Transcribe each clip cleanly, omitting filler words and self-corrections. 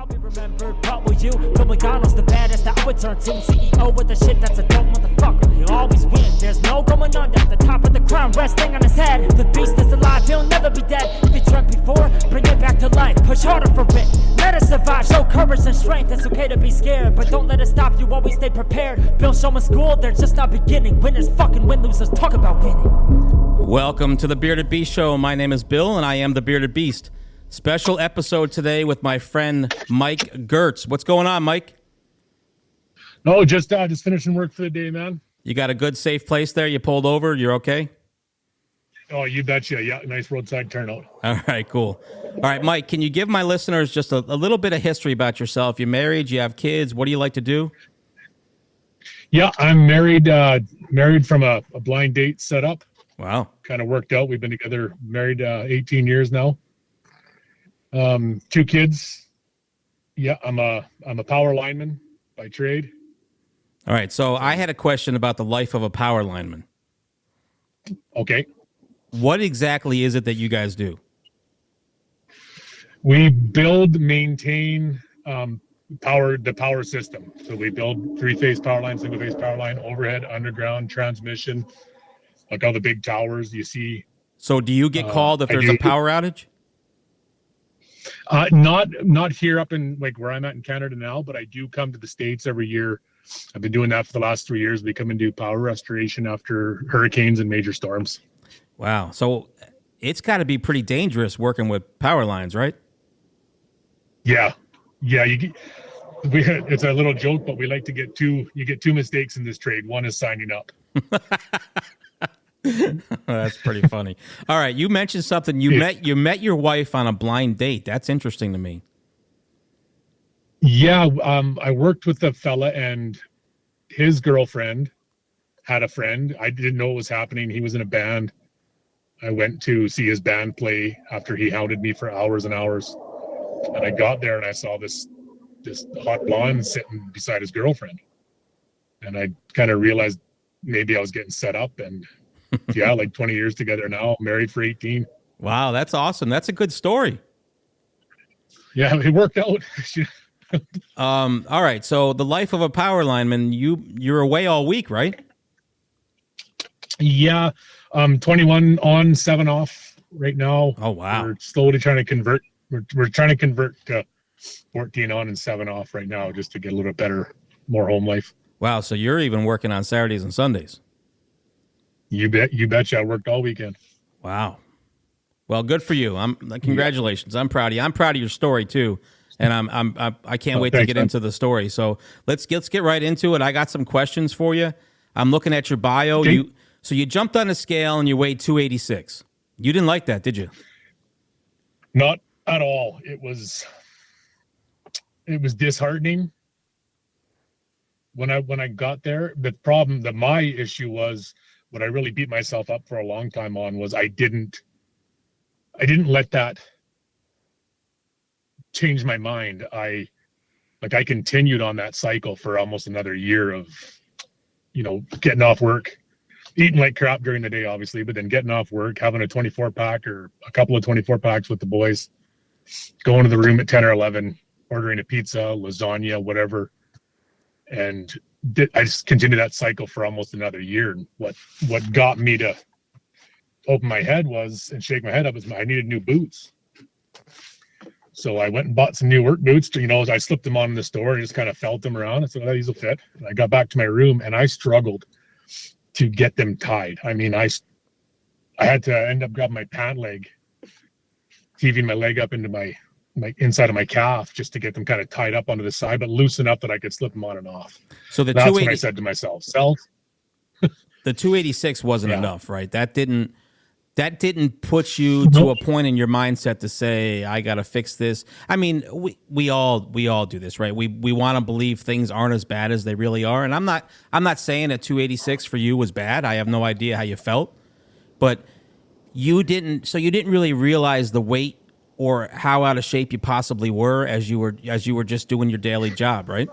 I'll be remembered, but will you? Bill McDonald's the baddest I would turn to. CEO with the shit that's a dope motherfucker. He'll always win, there's no going under. The top of the crown resting on his head. The beast is alive, he'll never be dead. If he dreamt before, bring it back to life. Push harder for it, let us survive. Show courage and strength, it's okay to be scared, but don't let it stop you, always stay prepared. Bill Showman School, they're just not beginning. Winners fucking win, losers talk about winning. Welcome to the Bearded Beast Show. My name is Bill, and I am the Bearded Beast. Special episode today with my friend Mike Goertz. What's going on, Mike? No, just finishing work for the day, man. You got a good, safe place there? You pulled over? You're okay? Oh, you betcha. Yeah, nice roadside turnout. All right, cool. All right, Mike, can you give my listeners just a little bit of history about yourself? You're married, you have kids. What do you like to do? Yeah, I'm married from a blind date setup. Wow. Kind of worked out. We've been together, married 18 years now. 2 kids. Yeah, I'm a power lineman by trade. All right, so I had a question about the life of a power lineman. Okay. What exactly is it that you guys do? We build, maintain the power system. So we build 3-phase power line, single-phase power line, overhead, underground, transmission, like all the big towers you see. So do you get called if there's a power outage? Not here up in like where I'm at in Canada now, but I do come to the States every year. I've been doing that for the last 3 years. We come and do power restoration after hurricanes and major storms. Wow. So it's got to be pretty dangerous working with power lines, right? Yeah. It's a little joke, but we like to get you get 2 mistakes in this trade. One is signing up. That's pretty funny. All right, you mentioned something. You met your wife on a blind date. That's interesting to me. Yeah, I worked with a fella and his girlfriend had a friend. I didn't know what was happening. He was in a band. I went to see his band play after he hounded me for hours and hours. And I got there and I saw this hot blonde sitting beside his girlfriend. And I kind of realized maybe I was getting set up, and yeah, like 20 years together now, married for 18. Wow, that's awesome. That's a good story. Yeah, it worked out. All right, so the life of a power lineman, you're away all week, right? Yeah, 21 on, 7 off right now. Oh, wow. We're slowly trying to convert. We're trying to convert to 14 on and 7 off right now just to get a little better, more home life. Wow, so you're even working on Saturdays and Sundays. You betcha. I worked all weekend. Wow. Well, good for you. Congratulations. I'm proud of you. I'm proud of your story too. And I can't wait to get into the story. So let's get right into it. I got some questions for you. I'm looking at your bio. Okay. You jumped on a scale and you weighed 286. You didn't like that, did you? Not at all. It was disheartening when I got there. The problem that my issue was, what I really beat myself up for a long time on, was I didn't let that change my mind. I continued on that cycle for almost another year of, getting off work, eating like crap during the day, obviously, but then getting off work, having a 24-pack or a couple of 24-packs with the boys, going to the room at 10 or 11, ordering a pizza, lasagna, whatever. And I just continued that cycle for almost another year. And what got me to open my head and shake my head up is I needed new boots. So I went and bought some new work boots. I slipped them on in the store and just kind of felt them around. I said, oh, these will fit. And I got back to my room and I struggled to get them tied. I mean, I had to end up grabbing my pant leg, heaving my leg up into my inside of my calf just to get them kind of tied up onto the side, but loose enough that I could slip them on and off. So that's when I said to myself, the 286 wasn't enough, right? That didn't put you to a point in your mindset to say, I got to fix this. I mean, we all do this, right? We want to believe things aren't as bad as they really are. And I'm not saying that 286 for you was bad. I have no idea how you felt, but you didn't really realize the weight or how out of shape you possibly were as you were just doing your daily job, right?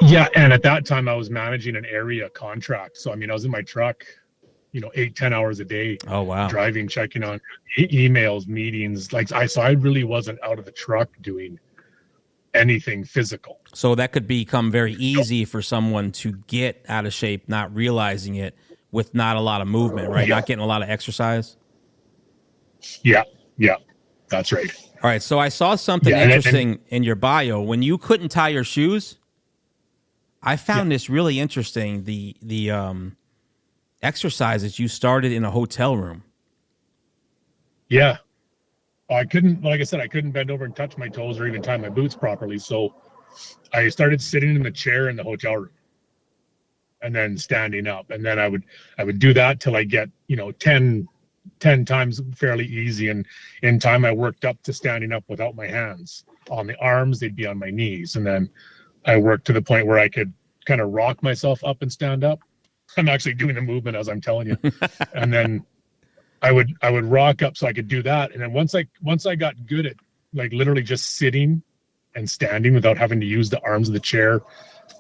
Yeah, and at that time I was managing an area contract. So I mean, I was in my truck, 8-10 hours a day. Oh wow. Driving, checking on emails, meetings. So I really wasn't out of the truck doing anything physical. So that could become very easy for someone to get out of shape, not realizing it, with not a lot of movement, right? Yeah. Not getting a lot of exercise. Yeah, that's right. All right, so I saw something interesting in your bio. When you couldn't tie your shoes, I found this really interesting. The exercises you started in a hotel room. Yeah. I couldn't, like I said, I couldn't bend over and touch my toes or even tie my boots properly. So I started sitting in the chair in the hotel room and then standing up. And then I would do that till I get, 10 times fairly easy. And in time I worked up to standing up without my hands on the arms. They'd be on my knees. And then I worked to the point where I could kind of rock myself up and stand up. I'm actually doing the movement as I'm telling you. And then I would rock up so I could do that. And then once I got good at like literally just sitting and standing without having to use the arms of the chair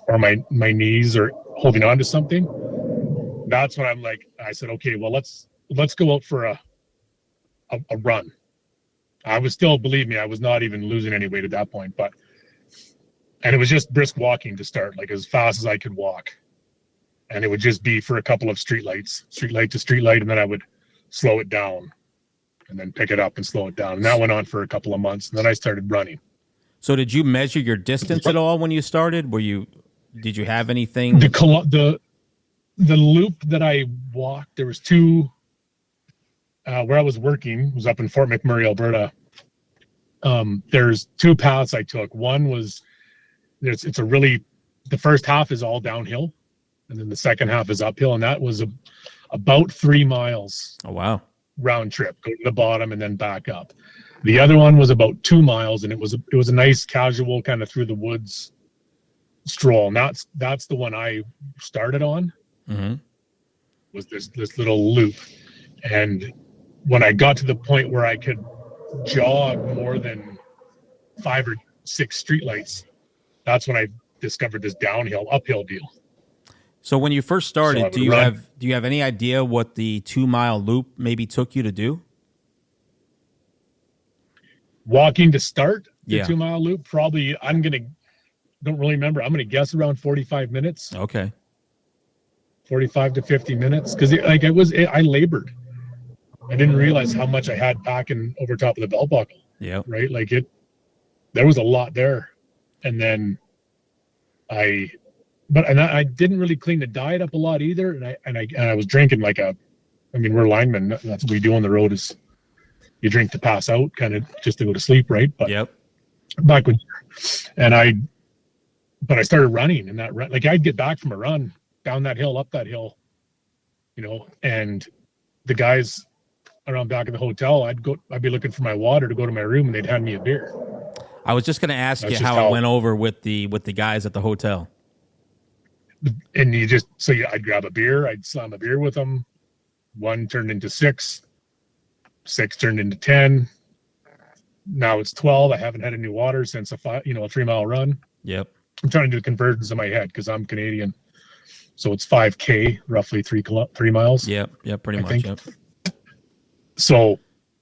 or my knees or holding on to something, that's when I said, okay, well, let's go out for a run. I was still, believe me, I was not even losing any weight at that point, and it was just brisk walking to start, like as fast as I could walk. And it would just be for a couple of street light to street light. And then I would slow it down and then pick it up and slow it down. And that went on for a couple of months. And then I started running. So did you measure your distance at all when you started? Did you have anything? The loop that I walked, there was two, where I was working was up in Fort McMurray, Alberta. There's two paths I took. One was, the first half is all downhill. And then the second half is uphill. And that was about 3 miles. Oh, wow. Round trip, go to the bottom and then back up. The other one was about 2 miles, and it was a nice casual kind of through the woods stroll. And that's the one I started on. Mm-hmm. Was this little loop. And when I got to the point where I could jog more than 5 or 6 streetlights, that's when I discovered this uphill deal. So when you first started, do you have any idea what the 2 mile loop maybe took you to do? Walking to start the Yeah. 2 mile loop, probably don't really remember. I'm gonna guess around 45 minutes. Okay. 45 to 50 minutes, because I labored. I didn't realize how much I had packing over top of the belt buckle. Yeah. Right, there was a lot there, and then I didn't really clean the diet up a lot either, and I was drinking we're linemen. That's what we do on the road is you drink to pass out, kind of just to go to sleep, right? But yep. Back when, but I started running, and that run, I'd get back from a run down that hill, up that hill, and the guys around back of the hotel, I'd be looking for my water to go to my room, and they'd hand me a beer. I was just going to ask you how it went over with the guys at the hotel. And I'd grab a beer, I'd slam a beer with them. 1 turned into 6 turned into 10. Now it's 12. I haven't had any water since a 3 mile run. Yep. I'm trying to do conversions in my head because I'm Canadian. So it's 5K, roughly 3 miles. Yep. Pretty much. Yep. So,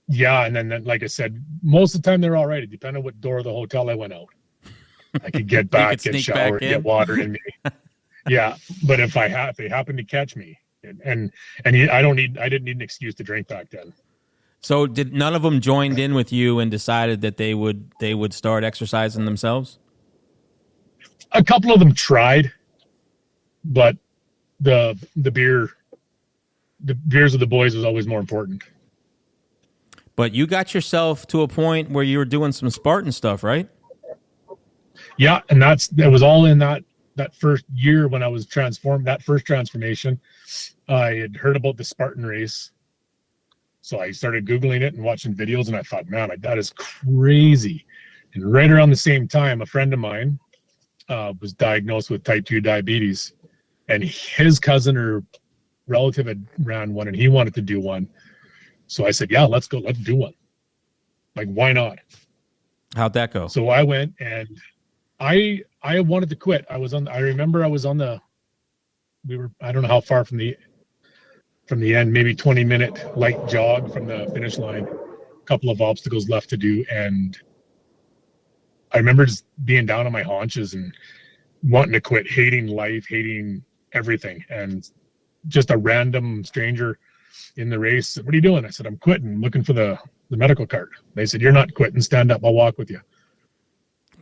yeah. And then, like I said, most of the time they're all right. It depended on what door of the hotel I went out. I could get back, get showered, get water in me. Yeah. But if they happen to catch me, and I didn't need an excuse to drink back then. So did none of them joined in with you and decided that they would start exercising themselves? A couple of them tried, but the beers of the boys was always more important. But you got yourself to a point where you were doing some Spartan stuff, right? Yeah, and that was all in that first year when I was transformed. That first transformation, I had heard about the Spartan race. So I started Googling it and watching videos, and I thought, man, that is crazy. And right around the same time, a friend of mine was diagnosed with type 2 diabetes, and his cousin or relative had ran one, and he wanted to do one. So I said, yeah, let's go. Let's do one. Why not? How'd that go? So I went, and I wanted to quit. I remember I was I don't know how far from the end, maybe 20-minute light jog from the finish line, a couple of obstacles left to do. And I remember just being down on my haunches and wanting to quit, hating life, hating everything. And just a random stranger in the race said, "What are you doing?" I said, "I'm quitting. I'm looking for the medical cart." They said, "You're not quitting. Stand up. I'll walk with you."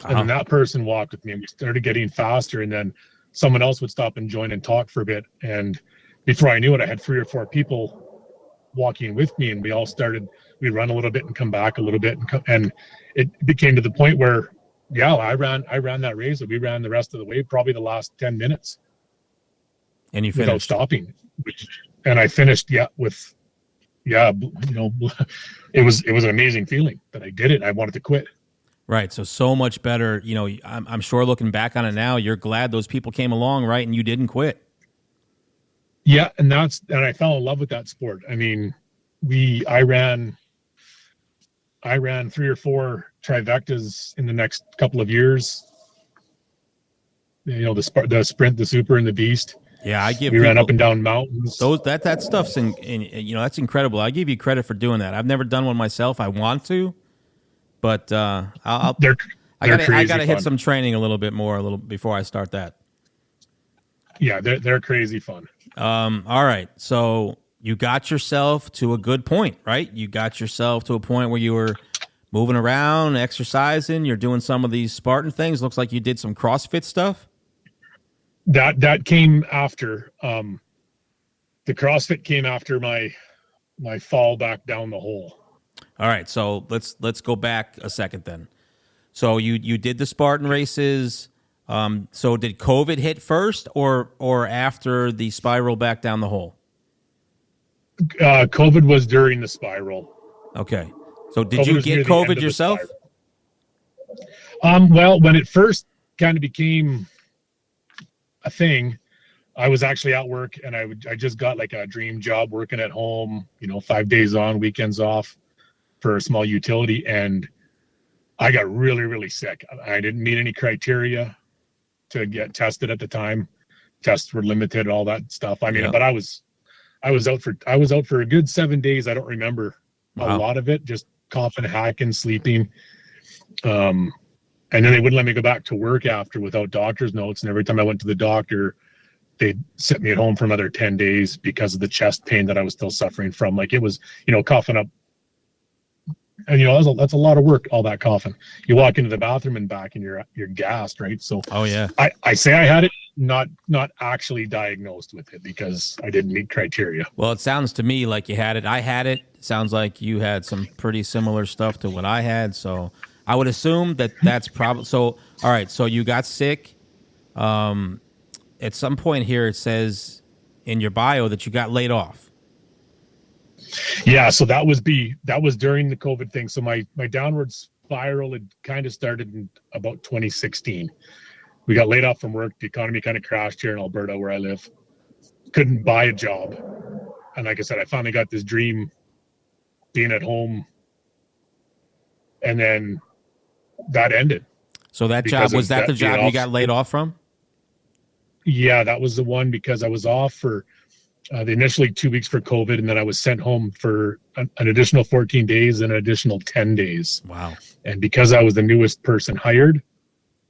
And then that person walked with me, and we started getting faster. And then someone else would stop and join and talk for a bit. And before I knew it, I had 3 or 4 people walking with me, and we all started. We run a little bit and come back a little bit, and it became to the point where, yeah, I ran that race. We ran the rest of the way, probably the last 10 minutes, and you without finished stopping. And I finished, it was an amazing feeling that I did it. I wanted to quit. Right. So much better. I'm sure looking back on it now, you're glad those people came along, right? And you didn't quit. Yeah. And I fell in love with that sport. I mean, I ran 3 or 4 trifectas in the next couple of years. The sprint, the super, and the beast. Yeah, we ran up and down mountains. That stuff's that's incredible. I give you credit for doing that. I've never done one myself. I want to, but I gotta hit some training a little bit before I start that. Yeah, they're crazy fun. All right, so you got yourself to a good point, right? You got yourself to a point where you were moving around, exercising. You're doing some of these Spartan things. Looks like you did some CrossFit stuff. That came after. The CrossFit came after my fall back down the hole. All right, so let's go back a second then. So you did the Spartan races. So did COVID hit first or after the spiral back down the hole? COVID was during the spiral. Okay. So did you get COVID yourself? Well, when it first kind of became a thing, I was actually at work, and I just got like a dream job working at home, 5 days on, weekends off for a small utility. And I got really, really sick. I didn't meet any criteria to get tested at the time. Tests were limited, all that stuff. I mean, but I was out for a good 7 days. I don't remember a lot of it, just coughing, hacking, sleeping. And then they wouldn't let me go back to work after without doctor's notes. And every time I went to the doctor, they'd set me at home for another 10 days because of the chest pain that I was still suffering from. Like it was, coughing up. And, that's a lot of work, all that coughing. You walk into the bathroom and back and you're gassed, right? So oh yeah, I say I had it, not actually diagnosed with it because I didn't meet criteria. Well, it sounds to me like you had it. I had it. Sounds like you had some pretty similar stuff to what I had. So I would assume that's probably so. All right, so you got sick. At some point here, it says in your bio that you got laid off. Yeah, so that was during the COVID thing. So my downward spiral had kind of started in about 2016. We got laid off from work. The economy kind of crashed here in Alberta, where I live. Couldn't buy a job, and like I said, I finally got this dream, being at home, and then that ended. So that job, was that the job you got laid off from? Yeah, that was the one, because I was off for the initially 2 weeks for COVID, and then I was sent home for an additional 14 days and an additional 10 days. Wow. And because I was the newest person hired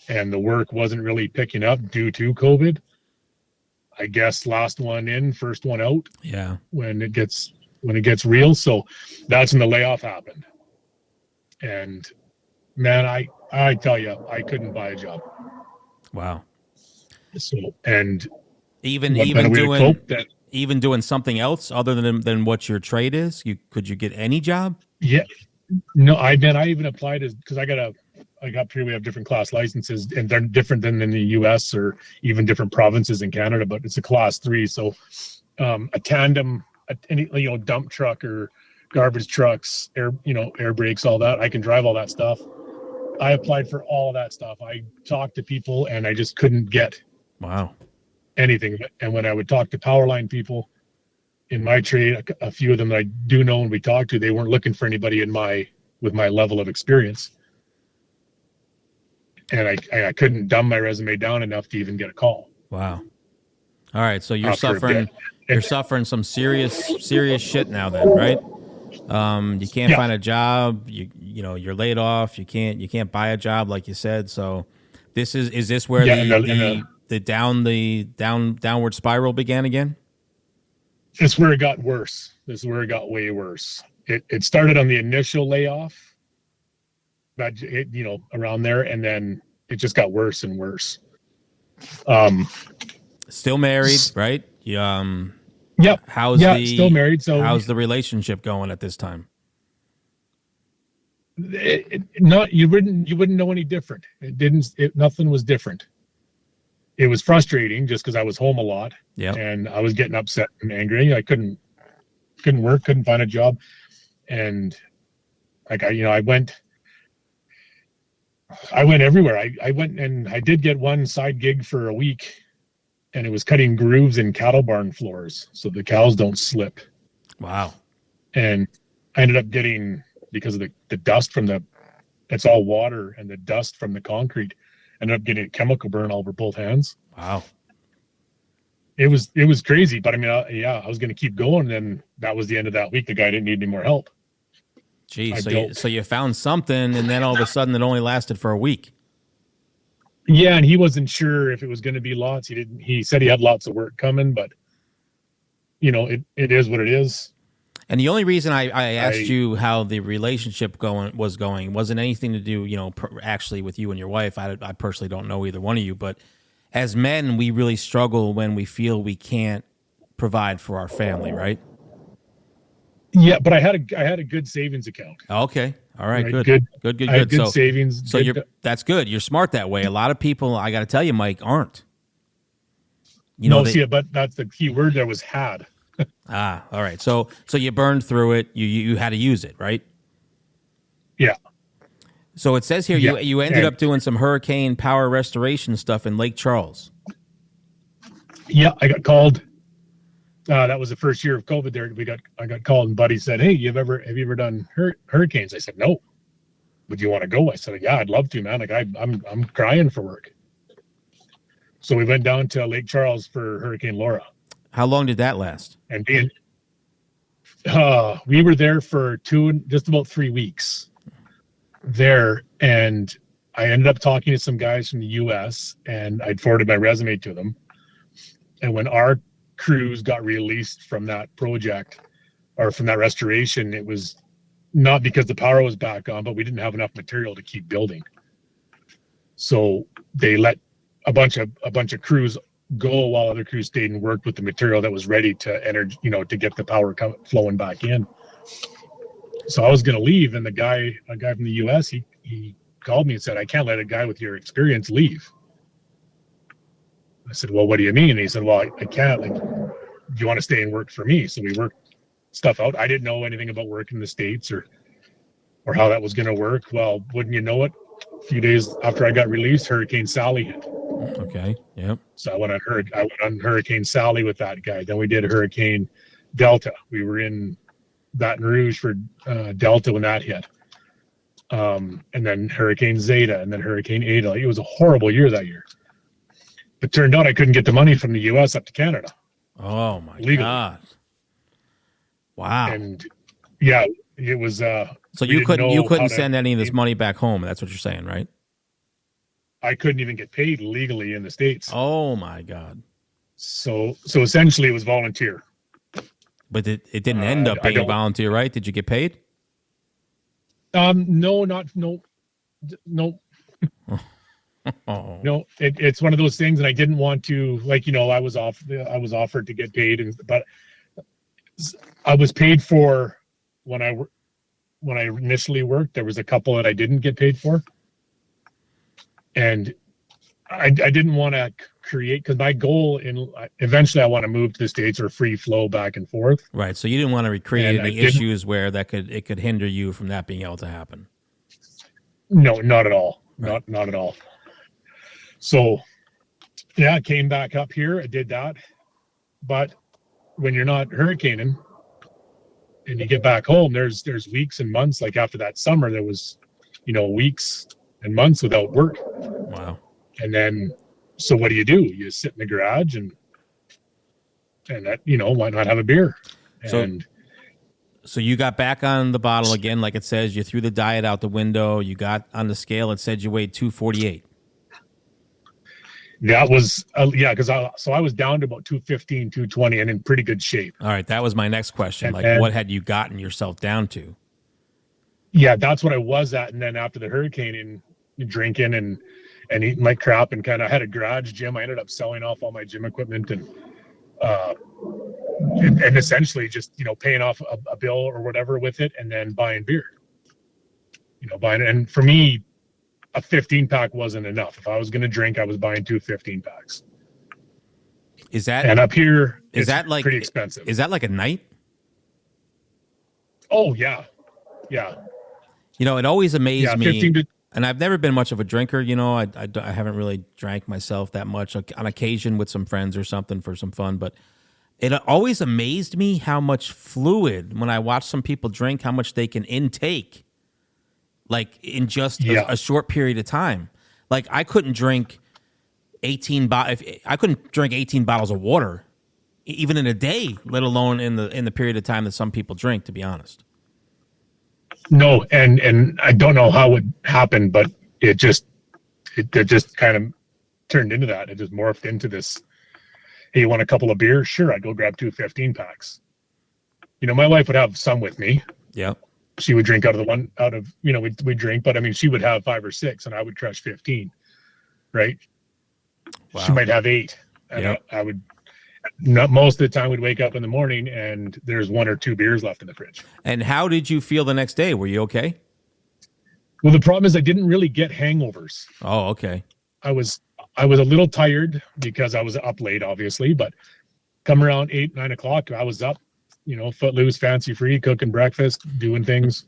and the work wasn't really picking up due to COVID, I guess last one in, first one out. Yeah. When it gets real. So that's when the layoff happened. And man, I tell you, I couldn't buy a job. Wow. So, and even doing something else other than what your trade is, could you get any job? Yeah. No, I even applied because I got here, we have different class licenses, and they're different than in the US or even different provinces in Canada, but it's a class 3. So a tandem, any dump truck or garbage trucks, air brakes, all that, I can drive all that stuff. I applied for all of that stuff. I talked to people and I just couldn't get anything. And when I would talk to power line people in my trade, a few of them that I do know and we talked to, they weren't looking for anybody with my level of experience. And I couldn't dumb my resume down enough to even get a call. Wow. All right. So you're suffering some serious shit now then, right? You can't find a job. You know, you're laid off. You can't buy a job, like you said. So is this where the downward spiral began again? It's where it got worse. This is where it got way worse. It started on the initial layoff, but around there, and then it just got worse and worse. Still married, right? Yep. Still married. So how's the relationship going at this time? You wouldn't know any different. Nothing was different. It was frustrating just because I was home a lot. Yeah. And I was getting upset and angry. I couldn't work, couldn't find a job. And I went everywhere. I went, and I did get one side gig for a week, and it was cutting grooves in cattle barn floors so the cows don't slip. Wow. And I ended up getting, because of the dust it's all water, and the dust from the concrete, ended up getting a chemical burn all over both hands. Wow. It was crazy, but I mean, I was going to keep going. And then that was the end of that week. The guy didn't need any more help. Geez, so you found something, and then all of a sudden it only lasted for a week. Yeah, and he wasn't sure if it was going to be lots. He said he had lots of work coming, but it is what it is. And the only reason I asked you how the relationship wasn't anything to do, actually with you and your wife. I personally don't know either one of you, but as men, we really struggle when we feel we can't provide for our family, right? Yeah, but I had a good savings account. Okay. All right. Good. I had good savings. So that's good. You're smart that way. A lot of people, I got to tell you, Mike, aren't. But that's the key word there was had. All right. So you burned through it. You had to use it, right? Yeah. So it says here you ended up doing some hurricane power restoration stuff in Lake Charles. Yeah, I got called. That was the first year of COVID there. I got called, and Buddy said, "Hey, have you ever done hurricanes?" I said, "No." "Would you want to go?" I said, "Yeah, I'd love to, man. Like I'm crying for work." So we went down to Lake Charles for Hurricane Laura. How long did that last? And we were there for just about 3 weeks there, and I ended up talking to some guys from the U.S. and I'd forwarded my resume to them. And when our crews got released from that project or from that restoration, it was not because the power was back on, but we didn't have enough material to keep building. So they let a bunch of crews go while other crews stayed and worked with the material that was ready to enter, to get the power flowing back in. So I was going to leave, and a guy from the U.S., he called me and said, "I can't let a guy with your experience leave." I said, "Well, what do you mean?" And he said, "Well, I can't. Like, do you want to stay and work for me?" So we worked stuff out. I didn't know anything about working in the States or how that was going to work. Well, wouldn't you know it? A few days after I got released, Hurricane Sally hit. Okay. Yep. So I went on Hurricane Sally with that guy. Then we did Hurricane Delta. We were in Baton Rouge for Delta when that hit. And then Hurricane Zeta, and then Hurricane Ada. It was a horrible year that year. It turned out I couldn't get the money from the U.S. up to Canada. Oh my God! Wow. And yeah, it was. So you couldn't send any of this money back home. That's what you're saying, right? I couldn't even get paid legally in the States. Oh my God! So essentially, it was volunteer. But it didn't end up being volunteer, right? Did you get paid? No. Oh. No, it's one of those things, and I didn't want to, I was offered to get paid, but I was paid for when I initially worked. There was a couple that I didn't get paid for, and I didn't want to create, because my goal eventually I want to move to the States or free flow back and forth. Right. So you didn't want to recreate any issues where it could hinder you from that being able to happen. No, not at all. Right. Not at all. So, yeah, I came back up here. I did that. But when you're not hurricaning and you get back home, there's weeks and months. Like after that summer, there was, weeks and months without work. Wow. And then, so what do? You sit in the garage and that, why not have a beer? So you got back on the bottle again, like it says. You threw the diet out the window. You got on the scale. It said you weighed 248. That was, because I was down to about 215, 220 and in pretty good shape. All right. That was my next question. And what had you gotten yourself down to? Yeah, that's what I was at. And then after the hurricane and drinking and eating like crap and kind of had a garage gym, I ended up selling off all my gym equipment and essentially just, paying off a bill or whatever with it and then buying beer, and for me, a 15 pack wasn't enough. If I was going to drink, I was buying 2 15 packs. And up here, is that like pretty expensive? Is that like a night? Oh yeah. Yeah. It always amazed me. And I've never been much of a drinker. I haven't really drank myself that much on occasion with some friends or something for some fun. But it always amazed me how much fluid, when I watch some people drink, how much they can intake, like in just a short period of time. Like I couldn't drink 18 bottles of water, even in a day, let alone in the period of time that some people drink, to be honest. No, and I don't know how it happened, but it just kind of turned into that. It just morphed into this. Hey, you want a couple of beers? Sure, I'd go grab 2 15 packs. My wife would have some with me. Yeah. She would drink we'd drink, but I mean, she would have 5 or 6 and I would crush 15, right? Wow. She might have 8. And I would, not most of the time we'd wake up in the morning and there's 1 or 2 beers left in the fridge. And how did you feel the next day? Were you okay? Well, the problem is I didn't really get hangovers. Oh, okay. I was a little tired because I was up late, obviously, but come around 8, 9 o'clock, I was up, footloose, fancy free, cooking breakfast, doing things,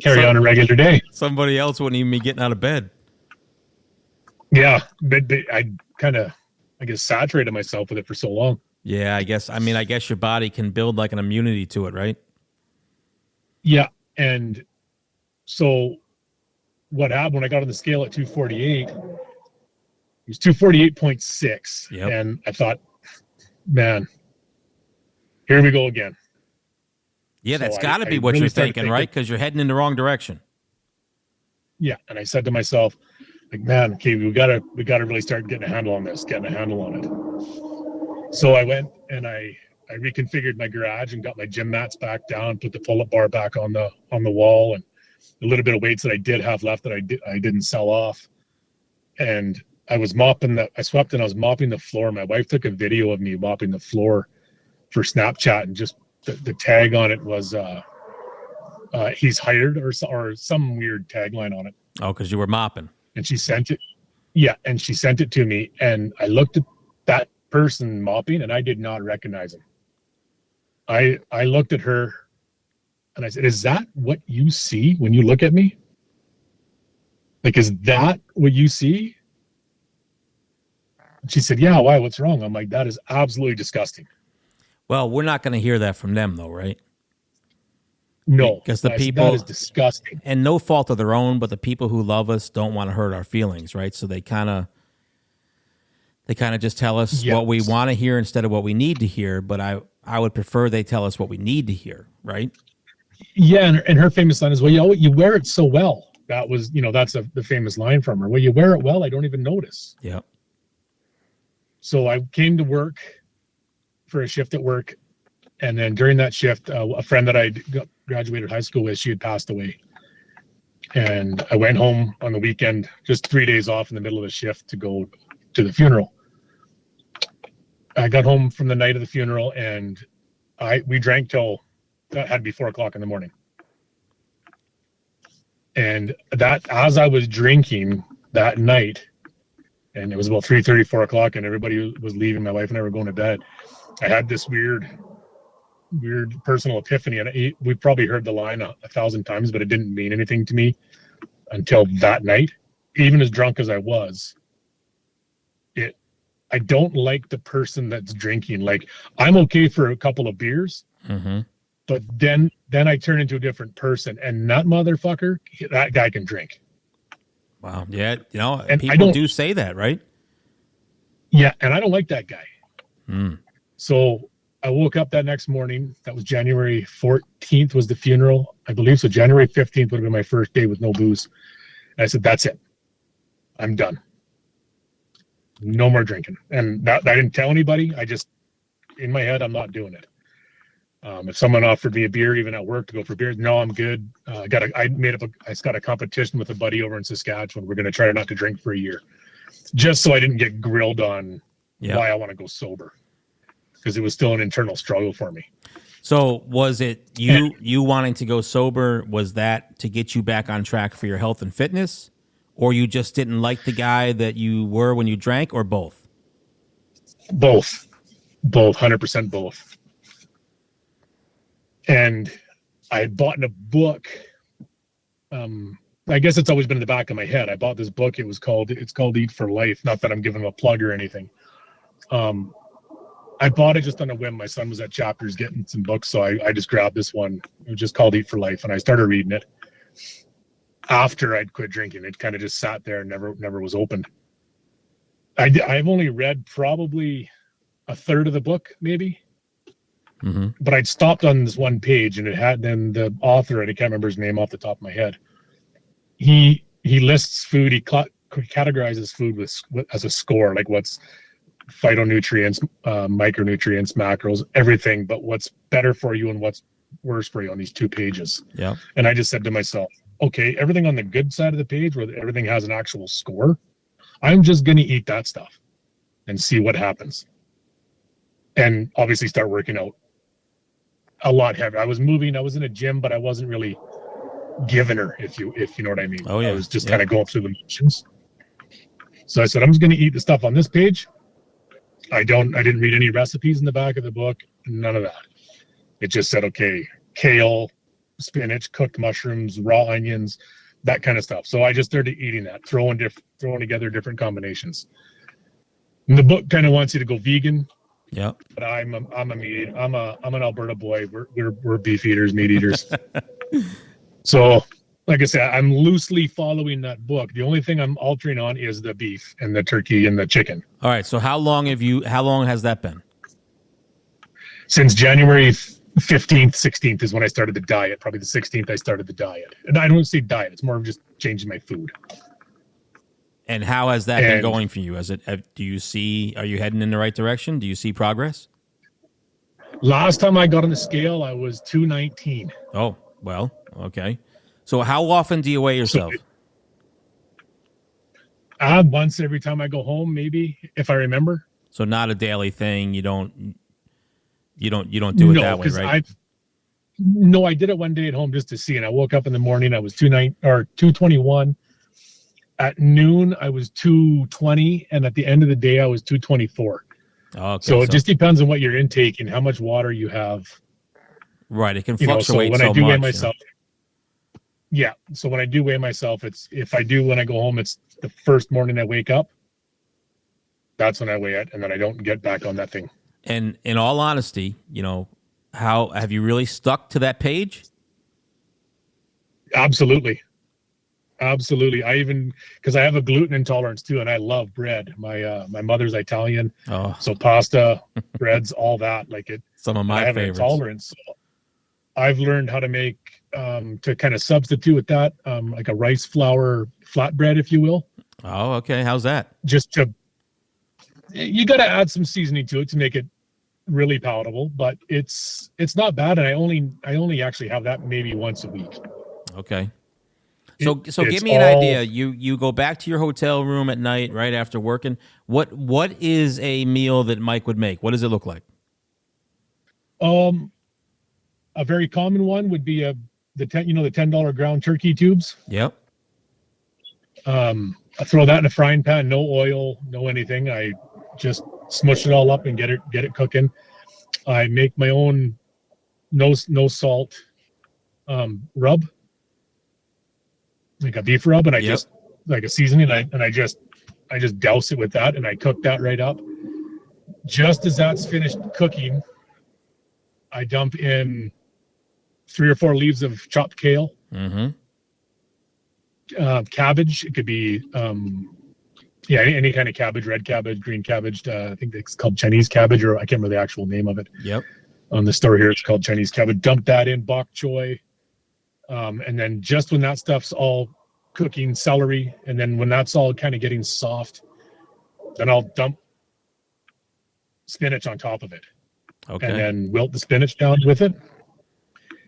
carry on a regular day. Somebody else wouldn't even be getting out of bed. Yeah. But I kind of, saturated myself with it for so long. Yeah, I guess your body can build like an immunity to it, right? Yeah. And so what happened when I got on the scale at 248, it was 248.6. Yep. And I thought, man, here we go again. Yeah, that's got to be what you're thinking, right? Because you're heading in the wrong direction. Yeah. And I said to myself, like, man, okay, we gotta really start getting a handle on this, getting a handle on it. So I went and I reconfigured my garage and got my gym mats back down, put the pull-up bar back on the wall, and a little bit of weights that I did have left that I didn't sell off. And I was I swept and I was mopping the floor. My wife took a video of me mopping the floor for Snapchat, and just the tag on it was he's hired or some weird tagline on it. Oh, because you were mopping. And she sent it. Yeah. And she sent it to me. And I looked at that person mopping and I did not recognize him. I looked at her and I said, is that what you see when you look at me? Like, is that what you see? And she said, yeah, why? What's wrong? I'm like, that is absolutely disgusting. Well, we're not going to hear that from them though, right? No, because the people, that is disgusting, and no fault of their own, but the people who love us don't want to hurt our feelings, right? So they kind of just tell us what we want to hear instead of what we need to hear. But I would prefer they tell us what we need to hear, right? Yeah, and her famous line is, "Well, you wear it so well." That was, that's the famous line from her. Well, you wear it well, I don't even notice. Yeah. So I came to work for a shift at work. And then during that shift, a friend that I graduated high school with, she had passed away. And I went home on the weekend, just 3 days off in the middle of the shift to go to the funeral. I got home from the night of the funeral and we drank till that had to be 4 o'clock in the morning. And that, as I was drinking that night, and it was about 3:30, 4 o'clock, and everybody was leaving, my wife and I were going to bed, I had this weird personal epiphany. And we probably heard the line 1,000 times, but it didn't mean anything to me until that night. Even as drunk as I was, I don't like the person that's drinking. Like, I'm okay for a couple of beers, but then I turn into a different person, and that motherfucker, that guy can drink. Wow. Yeah. And people do say that, right? Yeah. And I don't like that guy. So I woke up that next morning. That was January 14th was the funeral, I believe. So January 15th would have been my first day with no booze. And I said, that's it. I'm done. No more drinking. And that I didn't tell anybody. I just, in my head, I'm not doing it. If someone offered me a beer, even at work, to go for beer, no, I'm good. I got a competition with a buddy over in Saskatchewan. We're going to try not to drink for a year, just so I didn't get grilled on why I want to go sober, because it was still an internal struggle for me. So was it you wanting to go sober? Was that to get you back on track for your health and fitness, or you just didn't like the guy that you were when you drank, or both? Both, 100% both. And I had bought in a book. I guess it's always been in the back of my head. I bought this book. It's called Eat for Life. Not that I'm giving them a plug or anything. I bought it just on a whim. My son was at Chapters getting some books, so I just grabbed this one. It was just called Eat for Life, and I started reading it after I'd quit drinking. It kind of just sat there and never was opened. I've only read probably a third of the book, maybe. Mm-hmm. But I'd stopped on this one page, and it had then the author, and I can't remember his name off the top of my head. He lists food. He categorizes food as a score, like what's phytonutrients, micronutrients, macros, everything, but what's better for you and what's worse for you on these 2 pages. Yeah. And I just said to myself, okay, everything on the good side of the page where everything has an actual score, I'm just going to eat that stuff and see what happens. And obviously start working out a lot heavier. I was moving, I was in a gym, but I wasn't really giving her, if you know what I mean. Oh yeah. I was just kind of going through the motions. So I said, I'm just going to eat the stuff on this page. I didn't read any recipes in the back of the book, none of that. It just said, okay, kale, spinach, cooked mushrooms, raw onions, that kind of stuff. So I just started eating that, throwing together different combinations. And the book kind of wants you to go vegan. Yeah. But I'm an Alberta boy. We're beef eaters, meat eaters. So, like I said, I'm loosely following that book. The only thing I'm altering on is the beef and the turkey and the chicken. All right. So how long has that been? Since January 15th, 16th is when I started the diet. Probably the 16th I started the diet. And I don't say diet. It's more of just changing my food. And how has that been going for you? Are you heading in the right direction? Do you see progress? Last time I got on the scale, I was 219. Oh, well, okay. So how often do you weigh yourself? Once every time I go home, maybe, if I remember. So not a daily thing. You don't do it that way, right? I did it one day at home just to see, and I woke up in the morning, I was 221. At noon, I was 220, and at the end of the day, I was 224. Okay, so it just depends on what you're intaking, how much water you have. Right, it can fluctuate so when I do weigh myself. Yeah, so when I do weigh myself, when I go home, it's the first morning I wake up. That's when I weigh it, and then I don't get back on that thing. And in all honesty, how have you really stuck to that page? Absolutely. Because I have a gluten intolerance too, and I love bread. My mother's Italian, so pasta, breads, all that. Some of my favorites. I have an intolerance. So I've learned how to make to kind of substitute with that, like a rice flour flatbread, if you will. Oh, okay. How's that? You got to add some seasoning to it to make it really palatable, but it's not bad. And I only actually have that maybe once a week. Okay. So give me an idea. You go back to your hotel room at night right after working. What is a meal that Mike would make? What does it look like? A very common one would be the $10 ground turkey tubes. Yep. I throw that in a frying pan, no oil, no anything. I just smush it all up and get it cooking. I make my own no salt rub. Like a beef rub, and I just like a seasoning, and I just douse it with that, and I cook that right up. Just as that's finished cooking, I dump in 3 or 4 leaves of chopped kale, cabbage. It could be Yeah, any kind of cabbage, red cabbage, green cabbage. I think it's called Chinese cabbage, or I can't remember the actual name of it. Yep. On the store here, it's called Chinese cabbage. Dump that in, bok choy. And then just when that stuff's all cooking, celery. And then when that's all kind of getting soft, then I'll dump spinach on top of it. Okay. And then wilt the spinach down with it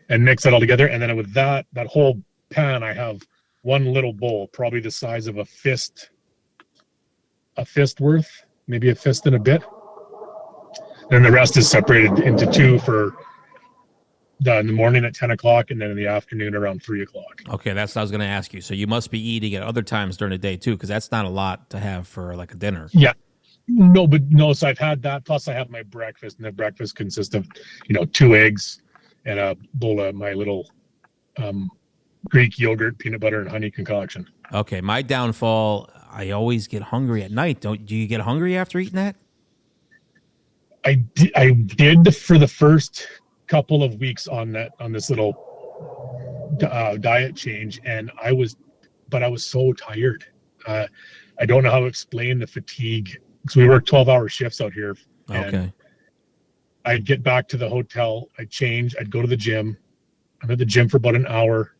and mix it all together. And then with that whole pan, I have one little bowl, probably the size of a fist worth, maybe a fist and a bit. Then the rest is separated into two for in the morning at 10 o'clock and then in the afternoon around 3 o'clock. Okay, that's what I was going to ask you. So you must be eating at other times during the day too, because that's not a lot to have for like a dinner. Yeah. No, so I've had that. Plus I have my breakfast, and the breakfast consists of, 2 eggs and a bowl of my little Greek yogurt, peanut butter, and honey concoction. Okay, my downfall, I always get hungry at night. Do you get hungry after eating that? I did for the first couple of weeks on this little diet change, and I was so tired. I don't know how to explain the fatigue, because we work 12-hour shifts out here. Okay. I'd get back to the hotel, I'd change, I'd go to the gym. I'm at the gym for about an hour,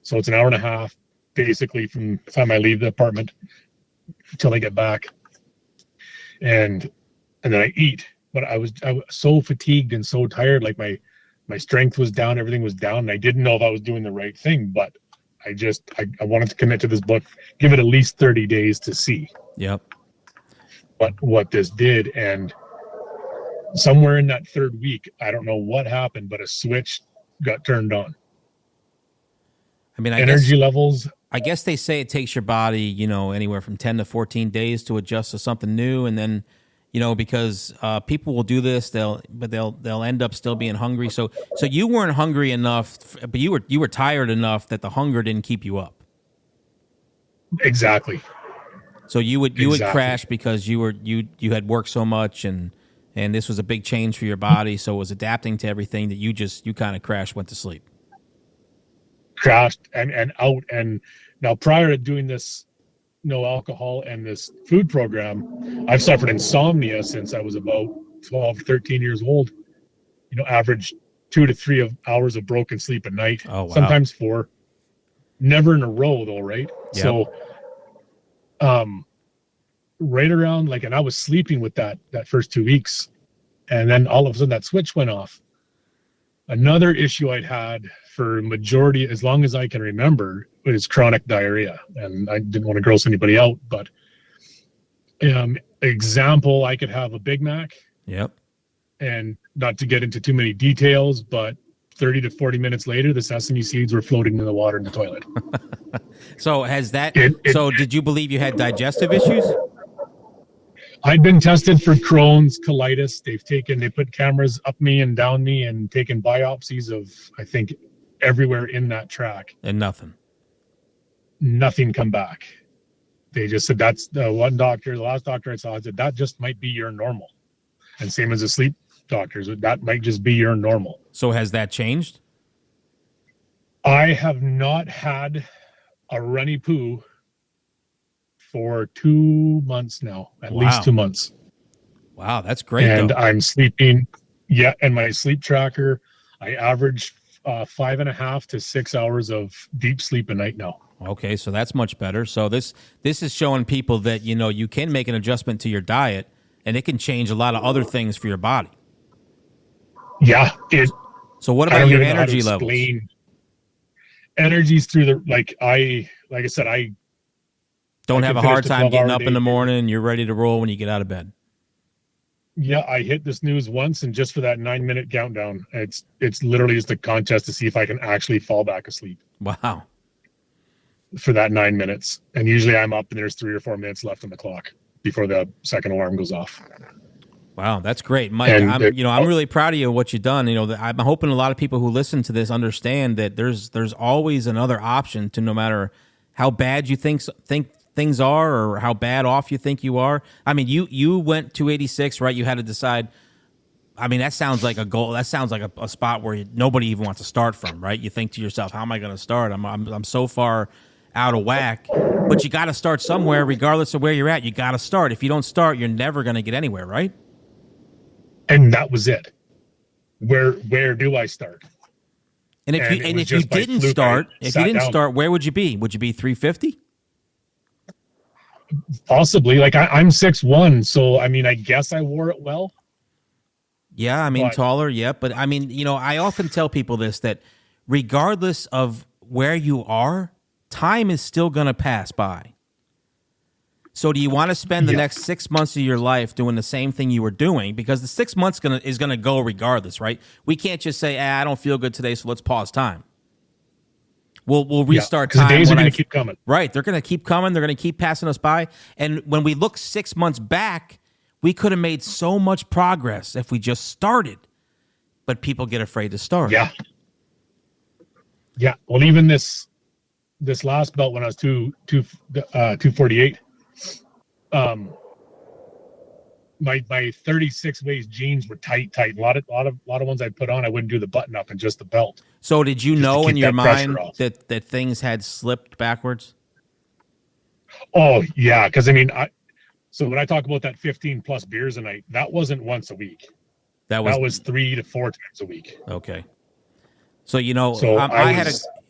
so it's an hour and a half basically from the time I leave the apartment until I get back, and then I eat. But I was so fatigued and so tired, like my strength was down, everything was down, and I didn't know if I was doing the right thing. But I wanted to commit to this book, give it at least 30 days to see. Yep. What this did, and somewhere in that third week, I don't know what happened, but a switch got turned on. I mean, energy levels. I guess they say it takes your body, anywhere from 10 to 14 days to adjust to something new, and then. Because people will do this, they'll end up still being hungry. So you weren't hungry enough, but you were tired enough that the hunger didn't keep you up. Exactly. So you would crash because you had worked so much, and this was a big change for your body. So it was adapting to everything that you kind of crashed, went to sleep. Crashed and out. And now prior to doing this, no alcohol and this food program, I've suffered insomnia since I was about 12, 13 years old. Average 2 to 3 hours of broken sleep a night. Oh, wow. Sometimes 4. Never in a row though, right? Yep. So right around and I was sleeping with that first 2 weeks, and then all of a sudden that switch went off. Another issue I'd had for majority, as long as I can remember, is chronic diarrhea, and I didn't want to gross anybody out, but example, I could have a Big Mac. Yep. And not to get into too many details, but 30 to 40 minutes later, the sesame seeds were floating in the water in the toilet. So did you believe you had digestive issues? I'd been tested for Crohn's, colitis. They put cameras up me and down me and taken biopsies of, I think, everywhere in that track. And nothing come back. They just said, that's the last doctor I saw said, that just might be your normal. And same as the sleep doctors, that might just be your normal. So has that changed? I have not had a runny poo for 2 months now, at least 2 months. Wow, that's great. And I'm sleeping, and my sleep tracker, I average 5.5 to 6 hours of deep sleep a night now. Okay, so that's much better. So this is showing people that, you can make an adjustment to your diet, and it can change a lot of other things for your body. Yeah. So what about your energy levels? Energy's through the, like I said, I don't have a hard time getting up in the morning and you're ready to roll when you get out of bed. Yeah, I hit the snooze once, and just for that 9-minute countdown, it's literally just a contest to see if I can actually fall back asleep. Wow. For that 9 minutes. And usually I'm up and there's 3 or 4 minutes left on the clock before the second alarm goes off. Wow, that's great, Mike. I'm really proud of you what you've done. I'm hoping a lot of people who listen to this understand that there's always another option to, no matter how bad you think things are or how bad off you think you are. I mean, you went 286, right? You had to decide. I mean, that sounds like a goal. That sounds like a spot where nobody even wants to start from, right? You think to yourself, how am I going to start? I'm so far out of whack. But you got to start somewhere, regardless of where you're at. You got to start. If you don't start, you're never going to get anywhere, right? And that was it. Where do I start? And if you didn't start, where would you be? Would you be 350? Possibly. Like I'm 6'1", so I mean, I guess I wore it well. Yeah, I mean, taller, yeah. But I mean, you know, I often tell people this, that regardless of where you are, time is still going to pass by. So do you want to spend the next 6 months of your life doing the same thing you were doing? Because the 6 months is gonna go regardless, right? We can't just say, I don't feel good today, so let's pause time. We'll restart time. The days are going to keep coming. Right, they're going to keep coming. They're going to keep passing us by. And when we look 6 months back, we could have made so much progress if we just started. But people get afraid to start. Yeah. Yeah. Well, even this last belt when I was 248, my 36 waist jeans were tight. A lot of ones I put on, I wouldn't do the button up and just the belt. So did you know in your mind that things had slipped backwards? Oh yeah, because I mean, so when I talk about that 15 plus beers a night, that wasn't once a week. That was 3 to 4 times a week. Okay. So you know,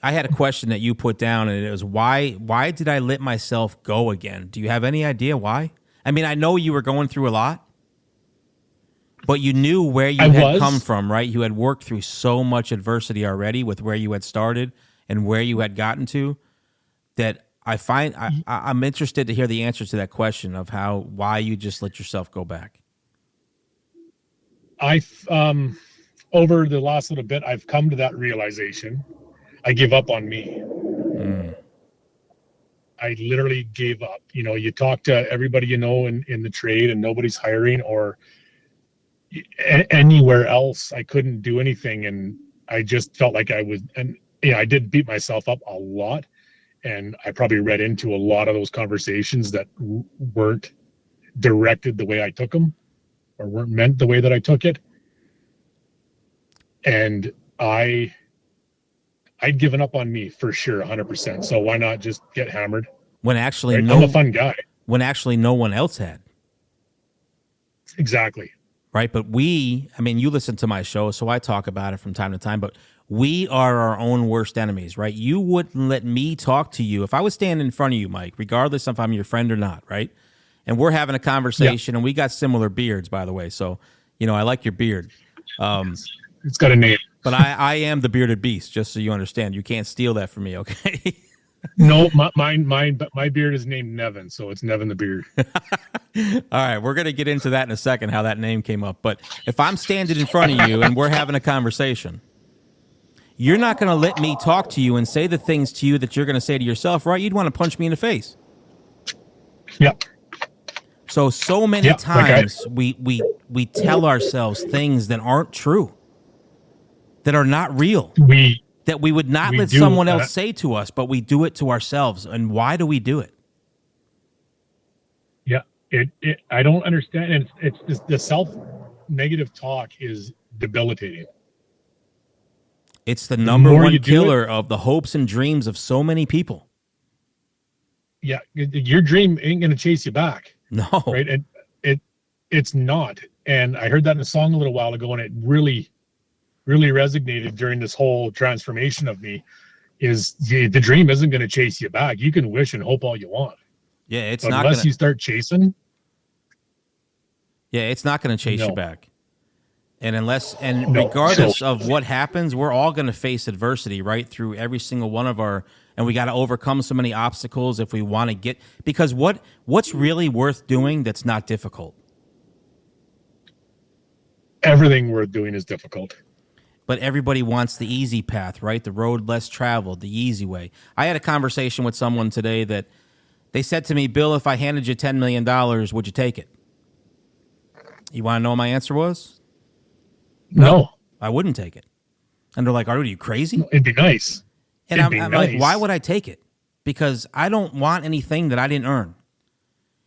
I had a question that you put down, and it was why did I let myself go again? Do you have any idea why? I mean, I know you were going through a lot, but you knew where you had come from, right? You had worked through so much adversity already with where you had started and where you had gotten to, that I'm interested to hear the answer to that question of why you just let yourself go back. Over the last little bit, I've come to that realization. I give up on me. I literally gave up. You know, you talk to everybody you know in the trade and nobody's hiring, or anywhere else. I couldn't do anything, and I just felt like I was. And I did beat myself up a lot, and I probably read into a lot of those conversations that weren't directed the way I took them, or weren't meant the way that I took it. And I'd given up on me for sure, 100%. So why not just get hammered? When actually, I'm a fun guy. When actually no one else had. Exactly. Right. But you listen to my show, so I talk about it from time to time, but we are our own worst enemies, right? You wouldn't let me talk to you. If I was standing in front of you, Mike, regardless if I'm your friend or not, right? And we're having a conversation, and we got similar beards, by the way. So, you know, I like your beard. It's got a name. But I am the bearded beast, just so you understand. You can't steal that from me, okay? No, my beard is named Nevin, so it's Nevin the Beard. All right, we're going to get into that in a second, how that name came up. But if I'm standing in front of you and we're having a conversation, you're not going to let me talk to you and say the things to you that you're going to say to yourself, right? You'd want to punch me in the face. Yep. So many times we tell ourselves things that aren't true, that are not real, that we would not let someone else say to us, but we do it to ourselves. And why do we do it? Yeah, I don't understand. And it's just the self-negative talk is debilitating. It's the number one killer of the hopes and dreams of so many people. Yeah, your dream ain't going to chase you back. No. Right? And it's not. And I heard that in a song a little while ago, and it really resonated during this whole transformation of me. Is the dream isn't going to chase you back. You can wish and hope all you want. Yeah, but unless you start chasing. Yeah, it's not going to chase you back. And regardless of what happens, we're all going to face adversity right through every single one of and we got to overcome so many obstacles if we want to get, because what's really worth doing that's not difficult? Everything worth doing is difficult. But everybody wants the easy path, right? The road less traveled, the easy way. I had a conversation with someone today that they said to me, Bill, if I handed you $10 million, would you take it? You want to know what my answer was? No. I wouldn't take it. And they're like, are you crazy? It'd be nice. And I'm like, why would I take it? Because I don't want anything that I didn't earn.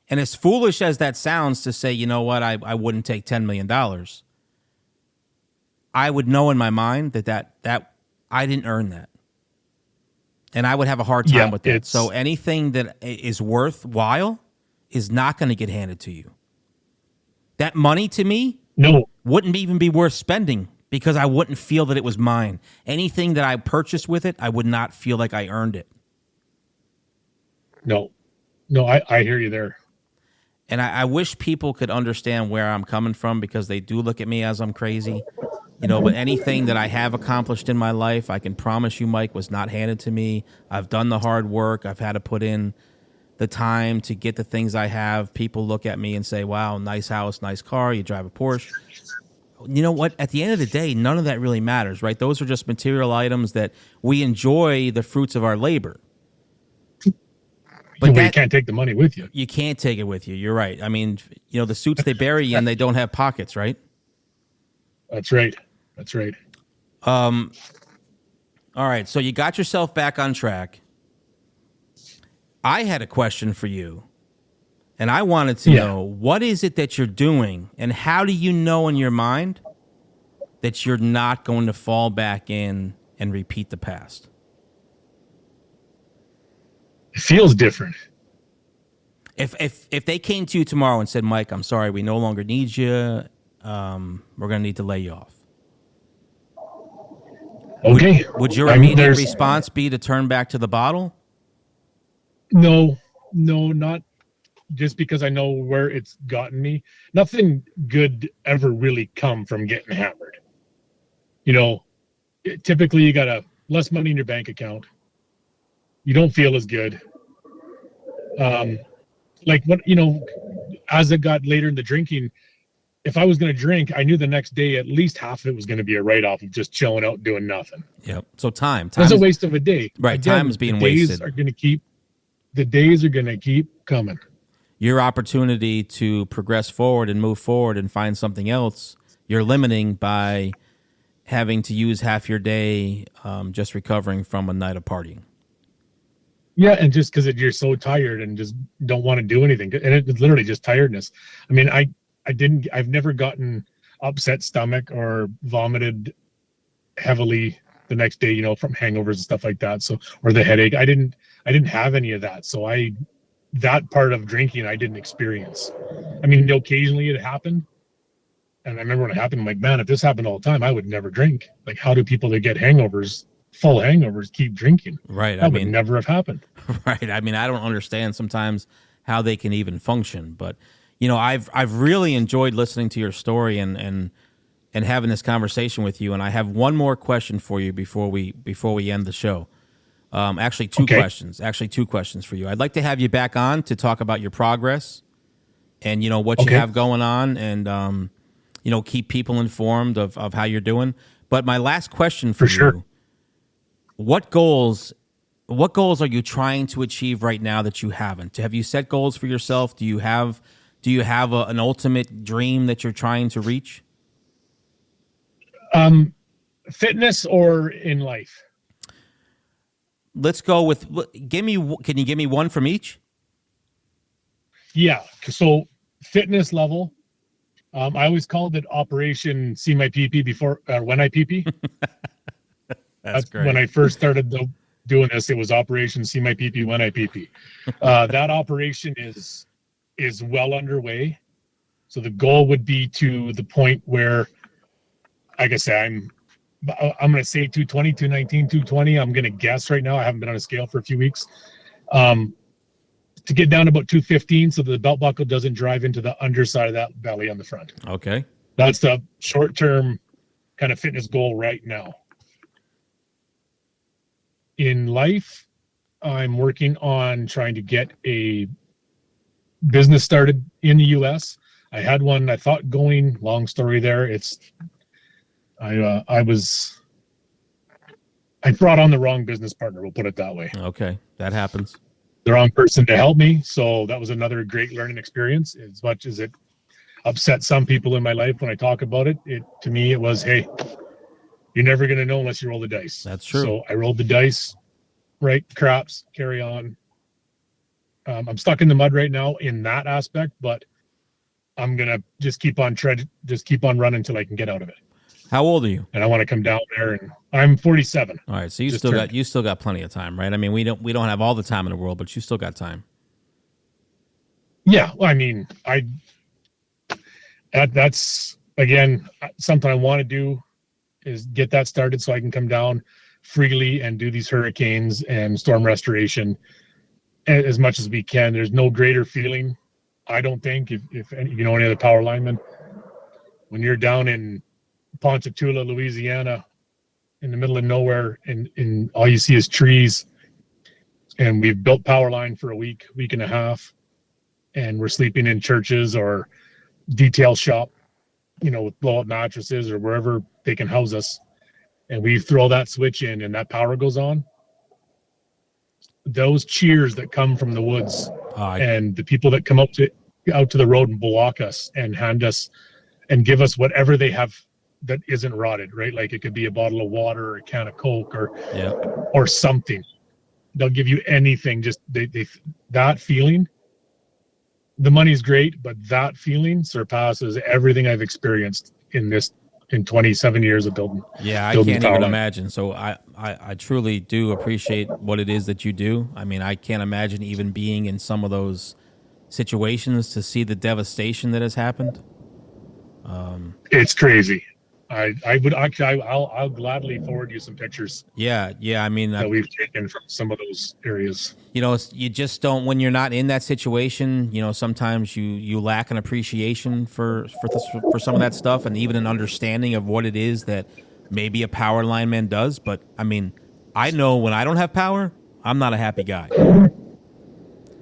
And as foolish as that sounds to say, you know what, I wouldn't take $10 million. I would know in my mind that I didn't earn that. And I would have a hard time Yeah, with that. So anything that is worthwhile is not going to get handed to you. That money to me wouldn't even be worth spending because I wouldn't feel that it was mine. Anything that I purchased with it, I would not feel like I earned it. No, I hear you there. And I wish people could understand where I'm coming from because they do look at me as I'm crazy. But anything that I have accomplished in my life, I can promise you, Mike, was not handed to me. I've done the hard work. I've had to put in the time to get the things I have. People look at me and say, wow, nice house, nice car, you drive a Porsche. You know what? At the end of the day, none of that really matters, right? Those are just material items that we enjoy the fruits of our labor. But you can't take the money with you. You can't take it with you. You're right. I mean, the suits they bury you in, they don't have pockets, right? That's right. All right. So you got yourself back on track. I had a question for you, and I wanted to know, what is it that you're doing, and how do you know in your mind that you're not going to fall back in and repeat the past? It feels different. If they came to you tomorrow and said, Mike, I'm sorry, we no longer need you, we're going to need to lay you off. Okay. Would your immediate response be to turn back to the bottle? No, not just because I know where it's gotten me. Nothing good ever really come from getting hammered. Typically you got less money in your bank account. You don't feel as good. As it got later in the drinking, if I was going to drink, I knew the next day at least half of it was going to be a write-off of just chilling out doing nothing. Yep. So time it's a waste of a day. Right. Again, time is being wasted. The days are going to keep coming. Your opportunity to progress forward and move forward and find something else, you're limiting by having to use half your day just recovering from a night of partying. Yeah, and just because you're so tired and just don't want to do anything, and it's literally just tiredness. I mean, I've never gotten upset stomach or vomited heavily the next day, from hangovers and stuff like that. So, or the headache, I didn't have any of that. So that part of drinking, I didn't experience. I mean, occasionally it happened. And I remember when it happened, I'm like, man, if this happened all the time, I would never drink. Like, how do people that get full hangovers, keep drinking? Right. That would never have happened. Right. I mean, I don't understand sometimes how they can even function, but I've really enjoyed listening to your story and having this conversation with you. And I have one more question for you before we end the show. Actually, two questions for you. I'd like to have you back on to talk about your progress and, what you have going on and, keep people informed of how you're doing. But my last question for you, sure. What goals are you trying to achieve right now that you haven't? Have you set goals for yourself? Do you have an ultimate dream that you're trying to reach? Fitness or in life? Let's go with, can you give me one from each? Yeah. So fitness level, I always called it Operation See My PP before, when I PP. That's great. When I first started doing this, it was Operation See My PP when I PP. That operation is well underway. So the goal would be to the point where, like I say, I'm going to say 220, 219, 220. I'm going to guess right now. I haven't been on a scale for a few weeks. To get down to about 215 so the belt buckle doesn't drive into the underside of that belly on the front. Okay. That's the short-term kind of fitness goal right now. In life, I'm working on trying to get a business started in the U.S. I had one, I thought, going. Long story there. I brought on the wrong business partner. We'll put it that way. Okay, that happens. The wrong person to help me. So that was another great learning experience. As much as it upset some people in my life when I talk about it, to me it was, hey, you're never going to know unless you roll the dice. That's true. So I rolled the dice, right? Craps, carry on. I'm stuck in the mud right now in that aspect, but I'm going to just keep on running until I can get out of it. How old are you? And I want to come down there, and I'm 47. All right, so you still got plenty of time, right? I mean, we don't have all the time in the world, but you still got time. Yeah, well, I mean, that's again something I want to do, is get that started so I can come down freely and do these hurricanes and storm restoration as much as we can. There's no greater feeling, I don't think, if any, you know, any other power lineman, when you're down in Ponchatoula, Louisiana, in the middle of nowhere, and all you see is trees, and we've built power line for a week and a half, and we're sleeping in churches or detail shop, you know, with blow up mattresses or wherever they can house us, and we throw that switch in and that power goes on. Those cheers that come from the woods, and the people that come out to the road and block us and hand us and give us whatever they have that isn't rotted, right? Like it could be a bottle of water or a can of Coke or something. They'll give you anything. Just they that feeling. The money's great, but that feeling surpasses everything I've experienced in 27 years of building. Yeah, I can't even imagine. So I truly do appreciate what it is that you do. I mean, I can't imagine even being in some of those situations to see the devastation that has happened. It's crazy. I would actually, I'll gladly forward you some pictures. Yeah. I mean, that we've taken from some of those areas. You know, you just don't, when you're not in that situation, you know, sometimes you lack an appreciation for some of that stuff, and even an understanding of what it is that maybe a power lineman does. But I mean, I know when I don't have power, I'm not a happy guy.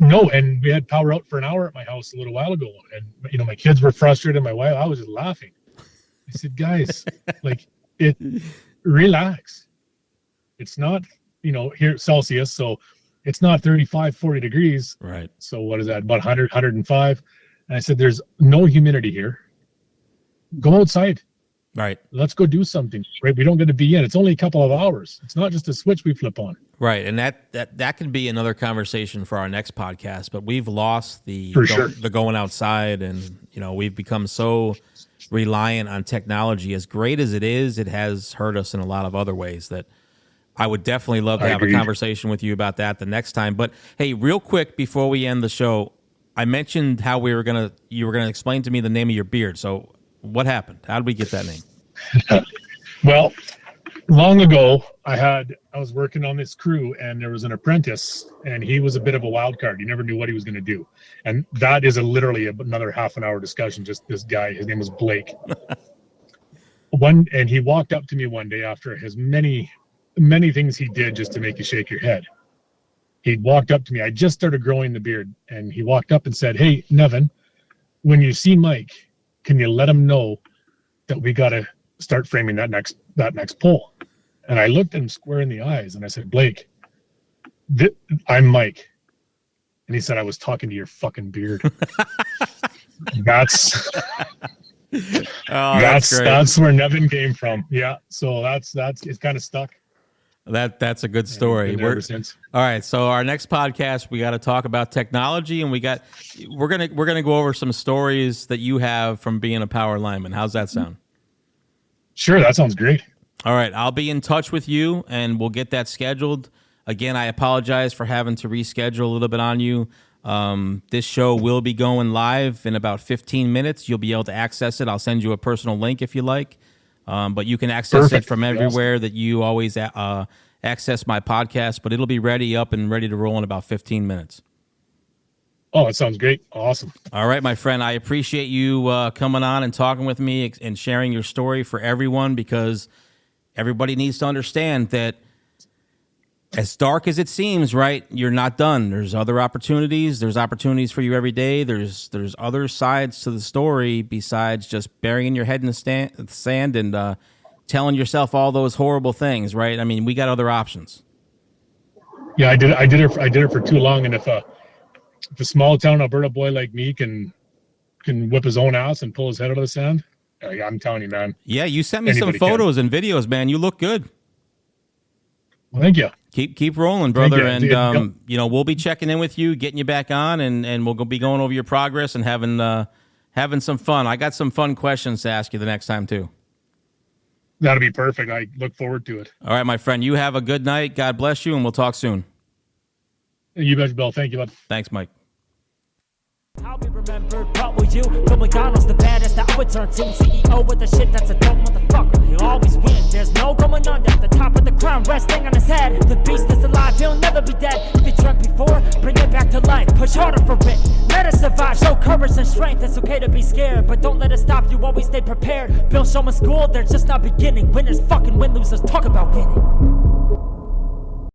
No, and we had power out for an hour at my house a little while ago, and you know, my kids were frustrated. My wife, I was just laughing. I said, guys, like, relax. It's not, you know, here Celsius, so it's not 35, 40 degrees. Right. So what is that, about 100, 105? And I said, there's no humidity here. Go outside. Right. Let's go do something. Right. We don't get to be in. It's only a couple of hours. It's not just a switch we flip on. Right. And that can be another conversation for our next podcast, but we've lost the going outside, and, you know, we've become so reliant on technology. As great as it is, it has hurt us in a lot of other ways that I would definitely love to have a conversation with you about that the next time. But hey, real quick before we end the show, I mentioned how you were gonna explain to me the name of your beard. So what happened? How did we get that name? Well, long ago, I was working on this crew, and there was an apprentice, and he was a bit of a wild card. You never knew what he was going to do. And that is literally another half an hour discussion. Just this guy, his name was Blake. And he walked up to me one day after his many, many things he did just to make you shake your head. He walked up to me. I just started growing the beard, and he walked up and said, "Hey, Nevin, when you see Mike, can you let him know that we got to start framing that next pole?" And I looked him square in the eyes and I said, "Blake, I'm Mike." And he said, "I was talking to your fucking beard." That's where Nevin came from. Yeah. So that's it's kind of stuck. That's a good story. Ever since. All right. So our next podcast, we got to talk about technology, and we're gonna go over some stories that you have from being a power lineman. How's that sound? Sure, that sounds great. All right, I'll be in touch with you, and we'll get that scheduled. Again, I apologize for having to reschedule a little bit on you. This show will be going live in about 15 minutes. You'll be able to access it. I'll send you a personal link if you like, but you can access it from everywhere that you always access my podcast, but it'll be ready to roll in about 15 minutes. Oh, it sounds great. Awesome. All right, my friend. I appreciate you coming on and talking with me and sharing your story for everyone, because everybody needs to understand that as dark as it seems, right, you're not done. There's other opportunities. There's opportunities for you every day. There's other sides to the story besides just burying your head in the sand and telling yourself all those horrible things, right? I mean, we got other options. Yeah, I did it for too long, and if a small town Alberta boy like me can whip his own ass and pull his head out of the sand, I'm telling you, man. Yeah, you sent me some photos and videos, man. You look good. Well, thank you. Keep rolling, brother. And you know, we'll be checking in with you, getting you back on, and we'll be going over your progress and having some fun. I got some fun questions to ask you the next time too. That'll be perfect. I look forward to it. All right, my friend. You have a good night. God bless you, and we'll talk soon. You bet, Bill. Thank you, bud. Thanks, Mike. I'll be remembered, but will you? Bill McDonald's the baddest that I would turn to. CEO with the shit that's a dope motherfucker. He'll always win, there's no going under. The top of the crown resting on his head. The beast is alive, he'll never be dead. If he dreamt before, bring it back to life. Push harder for it, let us survive. Show courage and strength, it's okay to be scared, but don't let it stop you, always stay prepared. Bill Showman School, they're just not beginning. Winners fucking win, losers talk about winning.